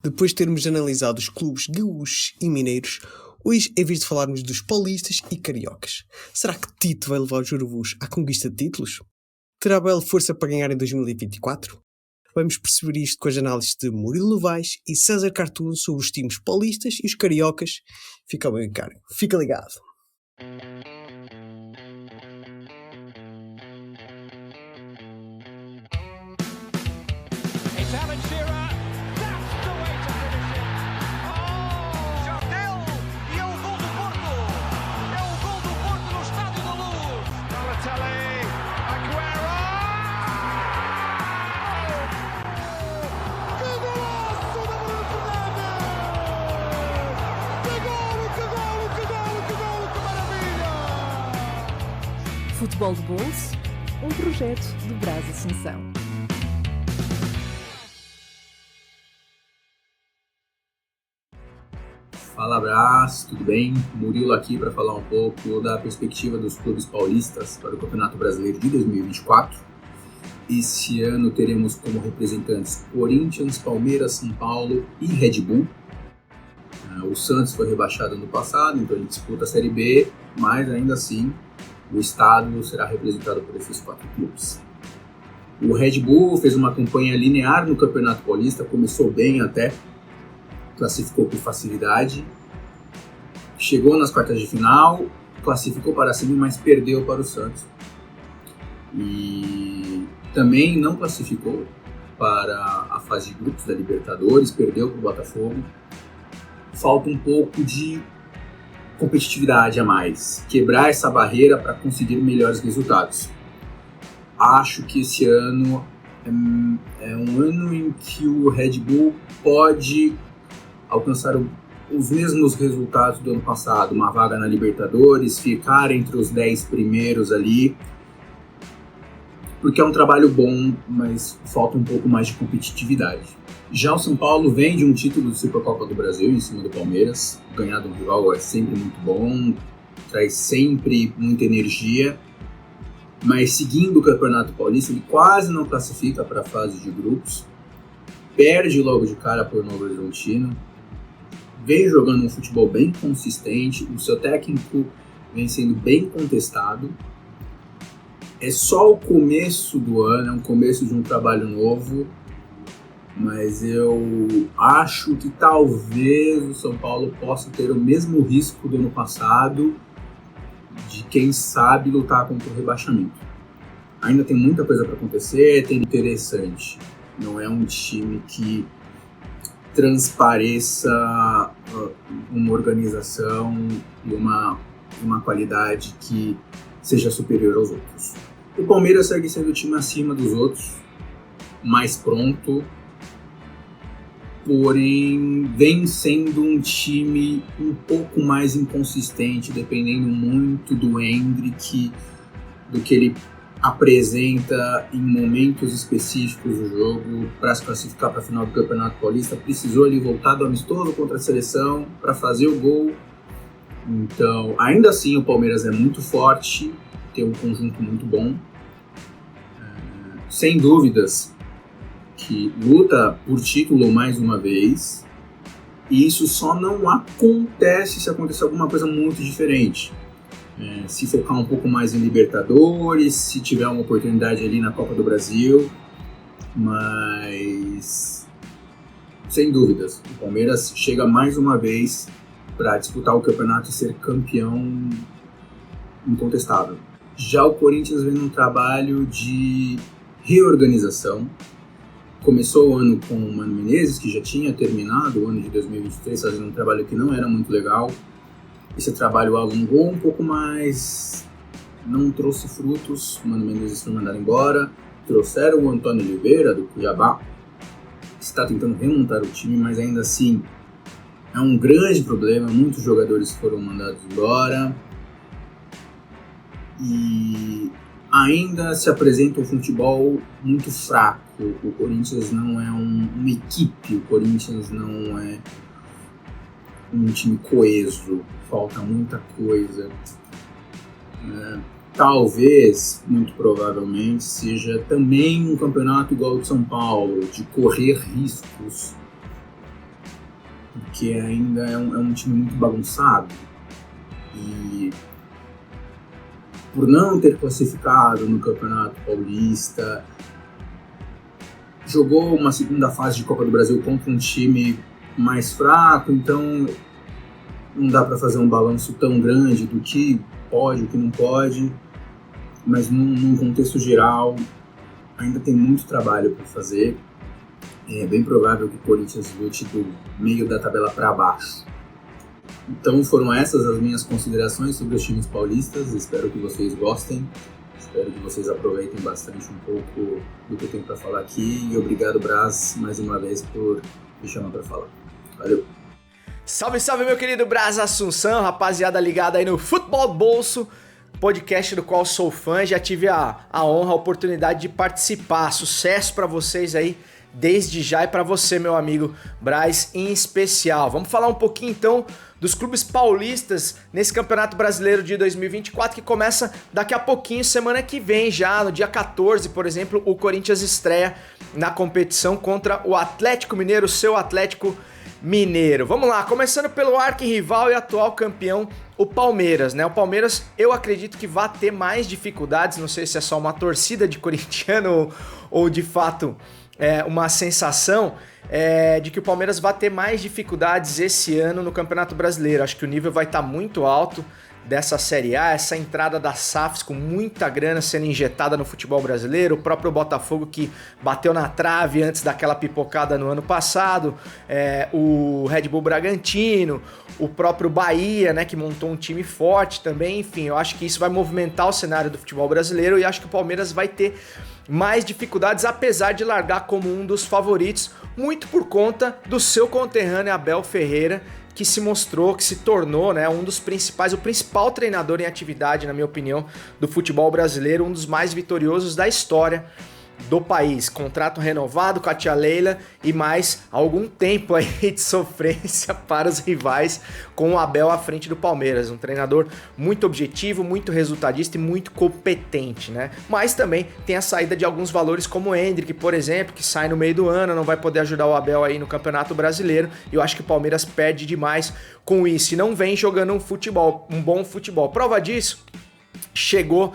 Depois de termos analisado os clubes gaúchos e mineiros, hoje é vez de falarmos dos paulistas e cariocas. Será que Tito vai levar os urubus à conquista de títulos? Terá Belo força para ganhar em 2024? Vamos perceber isto com as análises de Murilo Novaes e César Cartoon sobre os times paulistas e os cariocas. Fica bem caro. Fica ligado. Futebol de Bolso, um projeto de Brás Assunção. Fala Brás, tudo bem? Murilo aqui para falar um pouco da perspectiva dos clubes paulistas para o Campeonato Brasileiro de 2024. Esse ano teremos como representantes Corinthians, Palmeiras, São Paulo e Red Bull. O Santos foi rebaixado no passado, então ele disputa a Série B, mas ainda assim o estado será representado por esses 4 clubes. O Red Bull fez uma campanha linear no Campeonato Paulista, começou bem até, classificou por facilidade, chegou nas quartas de final, classificou para a semi, mas perdeu para o Santos. E também não classificou para a fase de grupos da Libertadores, perdeu para o Botafogo. Falta um pouco de competitividade a mais, quebrar essa barreira para conseguir melhores resultados. Acho que esse ano é um ano em que o Red Bull pode alcançar os mesmos resultados do ano passado, uma vaga na Libertadores, ficar entre os 10 primeiros ali, porque é um trabalho bom, mas falta um pouco mais de competitividade. Já o São Paulo vem de um título de Supercopa do Brasil em cima do Palmeiras. Ganhar de um rival é sempre muito bom, traz sempre muita energia, mas seguindo o Campeonato Paulista, ele quase não classifica para a fase de grupos, perde logo de cara por Novo Horizontino, vem jogando um futebol bem consistente, o seu técnico vem sendo bem contestado. É só o começo do ano, é um começo de um trabalho novo, mas eu acho que talvez o São Paulo possa ter o mesmo risco do ano passado, de quem sabe lutar contra o rebaixamento. Ainda tem muita coisa para acontecer, tem interessante. Não é um time que transpareça uma organização e uma qualidade que seja superior aos outros. O Palmeiras segue sendo o time acima dos outros, mais pronto, porém vem sendo um time um pouco mais inconsistente, dependendo muito do Endrick, do que ele apresenta em momentos específicos do jogo. Para se classificar para a final do Campeonato Paulista, precisou ele voltar do amistoso contra a seleção para fazer o gol. Então, ainda assim, o Palmeiras é muito forte, tem um conjunto muito bom, sem dúvidas que luta por título mais uma vez, e isso só não acontece se acontecer alguma coisa muito diferente. Se focar um pouco mais em Libertadores, se tiver uma oportunidade ali na Copa do Brasil, mas sem dúvidas, o Palmeiras chega mais uma vez para disputar o campeonato e ser campeão incontestável. Já o Corinthians vem num trabalho de reorganização. Começou o ano com o Mano Menezes, que já tinha terminado o ano de 2023, fazendo um trabalho que não era muito legal. Esse trabalho alongou um pouco mais, não trouxe frutos. O Mano Menezes foi mandado embora. Trouxeram o Antônio Oliveira, do Cuiabá, que está tentando remontar o time, mas ainda assim é um grande problema. Muitos jogadores foram mandados embora e ainda se apresenta um futebol muito fraco. O Corinthians não é uma equipe, o Corinthians não é um time coeso, falta muita coisa. Talvez, muito provavelmente, seja também um campeonato igual ao de São Paulo, de correr riscos porque ainda é um time muito bagunçado. E por não ter classificado no Campeonato Paulista, jogou uma segunda fase de Copa do Brasil contra um time mais fraco, então não dá para fazer um balanço tão grande do que pode, o que não pode, mas num contexto geral ainda tem muito trabalho para fazer. É bem provável que o Corinthians lute do meio da tabela para baixo. Então foram essas as minhas considerações sobre os times paulistas. Espero que vocês gostem. Espero que vocês aproveitem bastante um pouco do que eu tenho para falar aqui. E obrigado, Braz, mais uma vez por me chamar para falar. Valeu! Salve, salve, meu querido Braz Assunção, rapaziada ligada aí no Futebol Bolso, podcast do qual sou fã. Já tive a honra, a oportunidade de participar. Sucesso para vocês aí desde já e para você, meu amigo Braz, em especial. Vamos falar um pouquinho então dos clubes paulistas nesse Campeonato Brasileiro de 2024 que começa daqui a pouquinho, semana que vem já, no dia 14, por exemplo, o Corinthians estreia na competição contra o Atlético Mineiro, seu Atlético Mineiro. Vamos lá, começando pelo arquirrival e atual campeão, o Palmeiras, né? O Palmeiras, eu acredito que vai ter mais dificuldades, não sei se é só uma torcida de corintiano ou de fato uma sensação de que o Palmeiras vai ter mais dificuldades esse ano no Campeonato Brasileiro. Acho que o nível vai estar muito alto dessa Série A, essa entrada das SAFs com muita grana sendo injetada no futebol brasileiro, o próprio Botafogo que bateu na trave antes daquela pipocada no ano passado, o Red Bull Bragantino, o próprio Bahia, né, que montou um time forte também. Enfim, eu acho que isso vai movimentar o cenário do futebol brasileiro e acho que o Palmeiras vai ter mais dificuldades, apesar de largar como um dos favoritos, muito por conta do seu conterrâneo Abel Ferreira, que se mostrou, que se tornou, né, um dos principais, o principal treinador em atividade, na minha opinião, do futebol brasileiro, um dos mais vitoriosos da história do país. Contrato renovado com a tia Leila e mais algum tempo aí de sofrência para os rivais com o Abel à frente do Palmeiras. Um treinador muito objetivo, muito resultadista e muito competente, né? Mas também tem a saída de alguns valores como o Endrick, por exemplo, que sai no meio do ano, não vai poder ajudar o Abel aí no Campeonato Brasileiro. E eu acho que o Palmeiras perde demais com isso e não vem jogando um bom futebol. Prova disso, chegou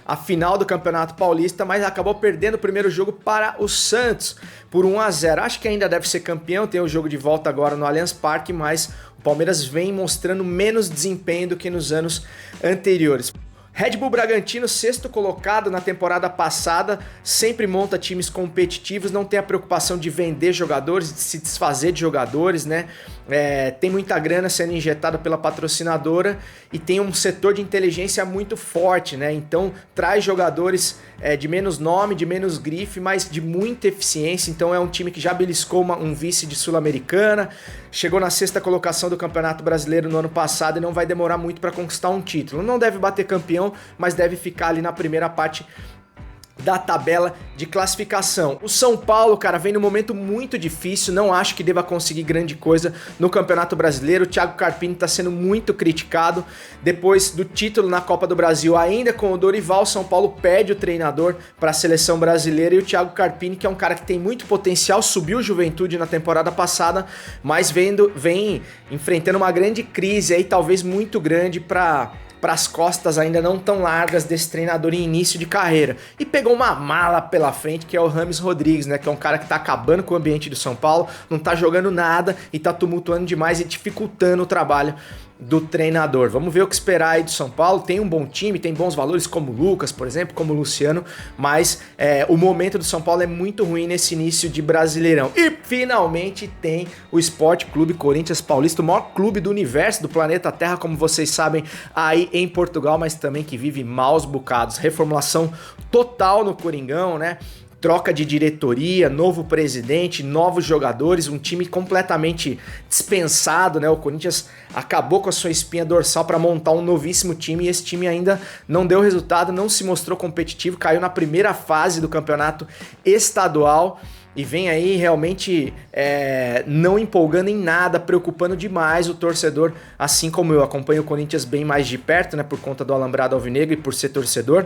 a final do Campeonato Paulista, mas acabou perdendo o primeiro jogo para o Santos por 1-0. Acho que ainda deve ser campeão, tem o jogo de volta agora no Allianz Parque, mas o Palmeiras vem mostrando menos desempenho do que nos anos anteriores. Red Bull Bragantino, sexto colocado na temporada passada, sempre monta times competitivos, não tem a preocupação de vender jogadores, de se desfazer de jogadores, né? Tem muita grana sendo injetada pela patrocinadora e tem um setor de inteligência muito forte, né? Então traz jogadores de menos nome, de menos grife, mas de muita eficiência. Então é um time que já beliscou um vice de Sul-Americana, chegou na sexta colocação do Campeonato Brasileiro no ano passado e não vai demorar muito para conquistar um título. Não deve bater campeão, mas deve ficar ali na primeira parte da tabela de classificação. O São Paulo, cara, vem num momento muito difícil, não acho que deva conseguir grande coisa no Campeonato Brasileiro. O Thiago Carpini está sendo muito criticado. Depois do título na Copa do Brasil, ainda com o Dorival, o São Paulo perde o treinador para a seleção brasileira e o Thiago Carpini, que é um cara que tem muito potencial, subiu o Juventude na temporada passada, mas vem enfrentando uma grande crise aí, talvez muito grande para as costas ainda não tão largas desse treinador em início de carreira. E pegou uma mala pela frente, que é o Rames Rodrigues, né? Que é um cara que tá acabando com o ambiente do São Paulo, não tá jogando nada e tá tumultuando demais e dificultando o trabalho do treinador. Vamos ver o que esperar aí do São Paulo. Tem um bom time, tem bons valores como o Lucas, por exemplo, como o Luciano, mas o momento do São Paulo é muito ruim nesse início de Brasileirão. E finalmente tem o Sport Clube Corinthians Paulista, o maior clube do universo, do planeta Terra, como vocês sabem, aí em Portugal, mas também que vive maus bocados. Reformulação total no Coringão, né? Troca de diretoria, novo presidente, novos jogadores, um time completamente dispensado, né? O Corinthians acabou com a sua espinha dorsal para montar um novíssimo time e esse time ainda não deu resultado, não se mostrou competitivo, caiu na primeira fase do campeonato estadual e vem aí realmente não empolgando em nada, preocupando demais o torcedor, assim como eu acompanho o Corinthians bem mais de perto, né? Por conta do Alambrado Alvinegro e por ser torcedor.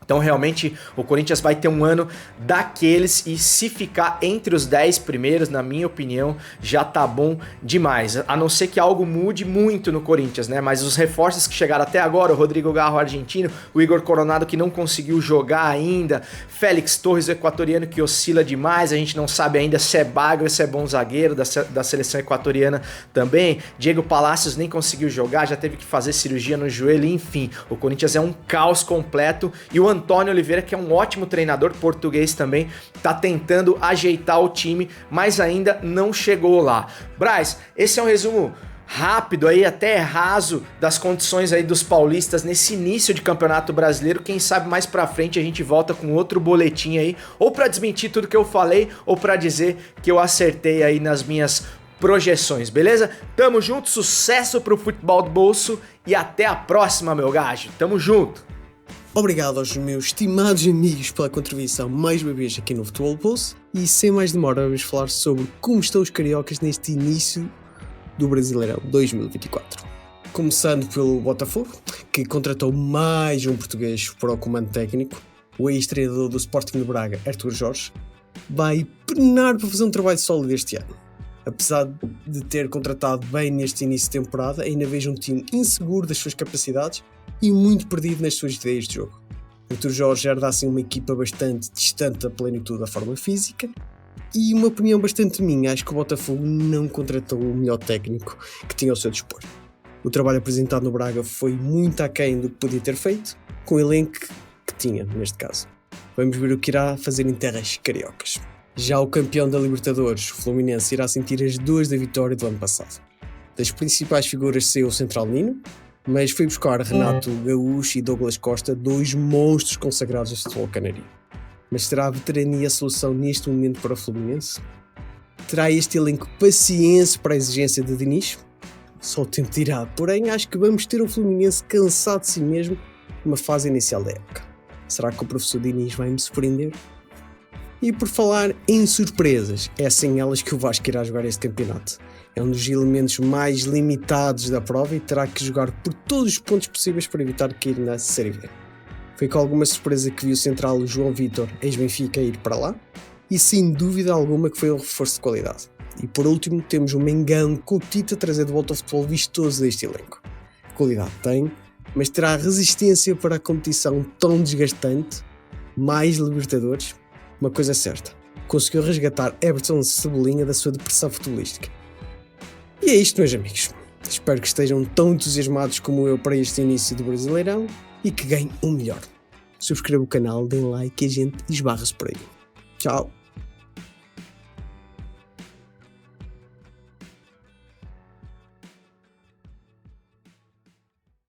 Então realmente o Corinthians vai ter um ano daqueles e se ficar entre os 10 primeiros, na minha opinião, já tá bom demais. A não ser que algo mude muito no Corinthians, né? Mas os reforços que chegaram até agora, o Rodrigo Garro argentino, o Igor Coronado que não conseguiu jogar ainda, Félix Torres o equatoriano que oscila demais, a gente não sabe ainda se é bagre, se é bom zagueiro da seleção equatoriana também, Diego Palacios nem conseguiu jogar, já teve que fazer cirurgia no joelho, enfim, o Corinthians é um caos completo e o Antônio Oliveira, que é um ótimo treinador português também, tá tentando ajeitar o time, mas ainda não chegou lá. Braz, esse é um resumo rápido aí, até raso, das condições aí dos paulistas nesse início de Campeonato Brasileiro. Quem sabe mais pra frente a gente volta com outro boletim aí, ou pra desmentir tudo que eu falei, ou pra dizer que eu acertei aí nas minhas projeções, beleza? Tamo junto, sucesso pro futebol do bolso e até a próxima, meu gajo. Tamo junto! Obrigado aos meus estimados amigos pela contribuição mais uma vez aqui no Futebol do Bolso, e sem mais demora vamos falar sobre como estão os cariocas neste início do Brasileirão 2024. Começando pelo Botafogo, que contratou mais um português para o comando técnico, o ex-treinador do Sporting de Braga, Artur Jorge, vai penar para fazer um trabalho sólido este ano. Apesar de ter contratado bem neste início de temporada, ainda vejo um time inseguro das suas capacidades e muito perdido nas suas ideias de jogo. Artur Jorge herda assim uma equipa bastante distante da plenitude da forma física e uma opinião bastante minha, acho que o Botafogo não contratou o melhor técnico que tinha ao seu dispor. O trabalho apresentado no Braga foi muito aquém do que podia ter feito, com o elenco que tinha neste caso. Vamos ver o que irá fazer em terras cariocas. Já o campeão da Libertadores, o Fluminense, irá sentir as dores da vitória do ano passado. Das principais figuras saiu o Central Nino, mas foi buscar Renato Gaúcho e Douglas Costa, dois monstros consagrados do futebol canarinho. Mas será a veterania a solução neste momento para o Fluminense? Terá este elenco paciência para a exigência de Diniz? Só o tempo dirá, porém acho que vamos ter um Fluminense cansado de si mesmo numa fase inicial da época. Será que o professor Diniz vai me surpreender? E por falar em surpresas, é sem elas que o Vasco irá jogar este campeonato. É um dos elementos mais limitados da prova e terá que jogar por todos os pontos possíveis para evitar cair na Série B. Foi com alguma surpresa que vi o central João Vitor, ex-Benfica, ir para lá, e sem dúvida alguma que foi um reforço de qualidade. E por último temos o Mengão com o Tite a trazer de volta ao futebol vistoso deste elenco. Qualidade tem, mas terá resistência para a competição tão desgastante, mais Libertadores. Uma coisa é certa, conseguiu resgatar Everton Cebolinha da sua depressão futebolística. E é isto, meus amigos. Espero que estejam tão entusiasmados como eu para este início do Brasileirão e que ganhem o melhor. Subscreva o canal, deem like e a gente esbarra-se por aí. Tchau!